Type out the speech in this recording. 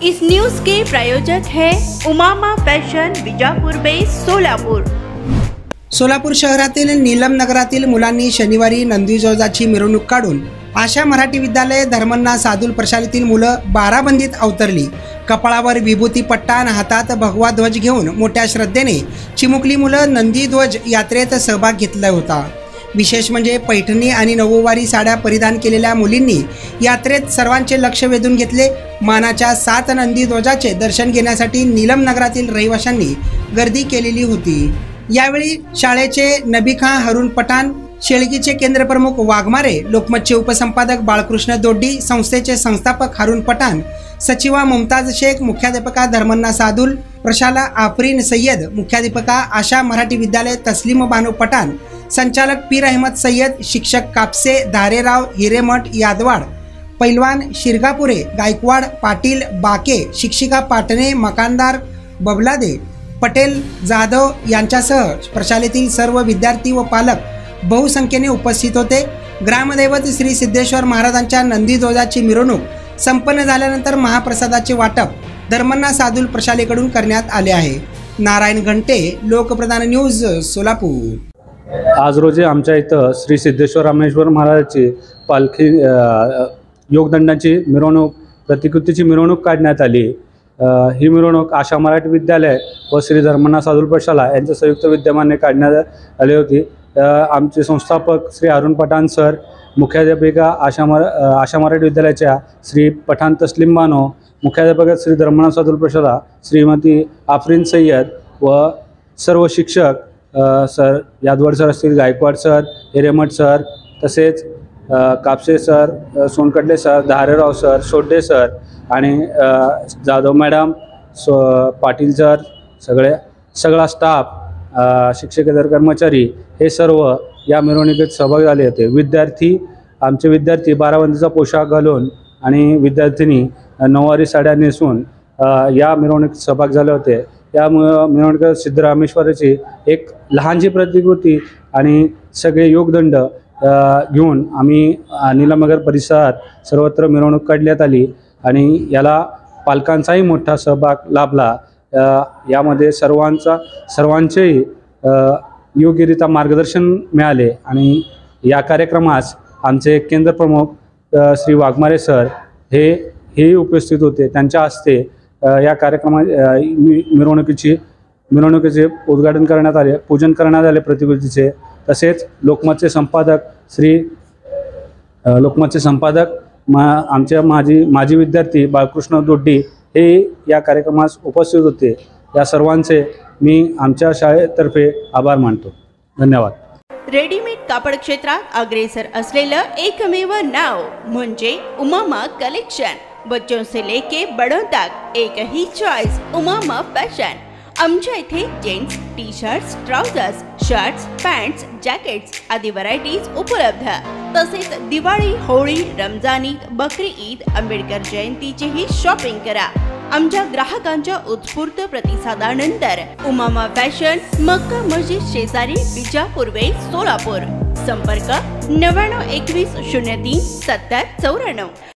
इस news के प्रायोजक है Umama fashion Bijapur base Solapur. Solapur शहरातील नीलम नगरातील मुलांनी शनिवारी नंदीध्वजाची मिरवणूक काढून आशा मराठी विद्यालय धर्मन्ना सादुल प्रशालेतील मुलं बाराबंदीत अवतरली। कपाळावर विभूती पट्टा आणि हातात भगवा ध्वज घेऊन मोठ्या श्रद्धेने चिमुकली मुलं नंदीध्वज यात्रेत सहभाग घेतला होता। विशेष म्हणजे पैठणी आणि नऊवारी साड्या परिधान केलेल्या मुलींनी यात्रेत सर्वांचे लक्ष वेधून घेतले। मानाच्या 7 नंदीध्वजाचे दर्शन घेण्यासाठी नीलम नगरातील रहिवाशांनी गर्दी केलेली होती। यावेळी शाळेचे नबीखां हरून पठाण, शेळकीचे केंद्रप्रमुख वाघमारे, लोकमतचे उपसंपादक बाळकृष्ण दोड्डी, संस्थेचे संस्थापक हरून पठाण, सचिवा मुमताज शेख, मुख्याध्यापिका धर्मन्ना सादुल प्रशाला आफरीन सय्यद, मुख्याध्यापिका आशा मराठी विद्यालय तस्लीम बानो पठाण, संचालक पीर अहमद सय्यद, शिक्षक कापसे, धारेराव, हिरेमठ, यादवाड, पैलवान शिरगापुरे, गायकवाड, पाटील, बाके, शिक्षिका पाटणे, मकानदार, बबलादे, पटेल, जाधव यांच्यासह प्रशालेतील सर्व विद्यार्थी व पालक बहुसंख्येने उपस्थित होते। ग्रामदैवत श्री सिद्धेश्वर महाराजांच्या नंदीध्वजाची मिरवणूक संपन्न झाल्यानंतर महाप्रसादाचे वाटप धर्मन्ना सादुल प्रशालेकडून करण्यात आले आहे। नारायण घंटे, लोकप्रधान न्यूज, सोलापूर। आज रोजी आमच्या इथं श्री सिद्धेश्वर रामेश्वर महाराजांची पालखी योगदंडाची मिरवणूक, प्रतिकृतीची मिरवणूक काढण्यात आली। ही मिरवणूक आशा मराठी विद्यालय व श्री धर्मन्ना सादुल प्रशाला यांच्या संयुक्त विद्यमाने काढण्यात आली होती। आमचे संस्थापक श्री हरून पठाण सर, मुख्याध्यापिका आशा मराठी विद्यालयाच्या श्री पठाण तस्लीम बानो, मुख्याध्यापिका श्री धर्मन्ना सादुल प्रशाला श्रीमती आफरीन सय्यद व सर्व शिक्षक सर यादवाड सर असतील, गायकवाड सर, हिरेमठ सर, तसेच Kapse sir, Sonkadle sir, Dharerao sir, Sodde sir आणि जाधव मॅडम, पाटील सर, सगळा स्टाफ, शिक्षकेतर कर्मचारी हे सर्व या मिरवणुकीत सहभागी झाले होते। आमचे विद्यार्थी बाराबंदीचा पोशाख घालून आणि विद्यार्थिनी नऊवारी साड्या नेसून या मिरवणुकीत सहभागी झाले होते। या मिरवणुकीत सिद्धरामेश्वराची एक लहानशी प्रतिकृती आणि सगळे योगदंड घेऊन आम्ही नीलमनगर परिसरात सर्वत्र मिरवणूक काढण्यात आली आणि याला पालकांचाही मोठा सहभाग लाभला। यामध्ये सर्वांचेही योग्यरित्या मार्गदर्शन मिळाले आणि या कार्यक्रमास आमचे केंद्रप्रमुख श्री वाघमारे सर हे उपस्थित होते। त्यांच्या हस्ते या मिरवणुकीचे उद्घाटन करण्यात आले, पूजन करण्यात आले प्रतिकृतीचे। तसेच लोकमतचे संपादक आमच्या माजी विद्यार्थी बाळकृष्ण दोड्डी हे या कार्यक्रमास उपस्थित होते। या सर्वांचे मी आमच्या शाळेतर्फे आभार मानतो। धन्यवाद। रेडीमेड कापड क्षेत्रात अग्रेसर असलेलं एकमेव नाव म्हणजे उमामा कलेक्शन। बच्चों से लेके बड़ों तक एक ही चॉइस, उमामा फैशन। आमच्या इथे gents T shirts, trousers, shirts, pants, jackets आदी व्हरायटीज उपलब्ध। तसेच दिवाळी, होळी, रमजान ईद, बकरी ईद, आंबेडकर जयंतीचीही शॉपिंग करा। आमच्या ग्राहकांच्या उत्स्फूर्त प्रतिसादानंतर उमामा फॅशन, मक्का मस्जिद शेजारी, बीजापुर वेस्ट, सोलापूर। संपर्क 99 21 03 70 94।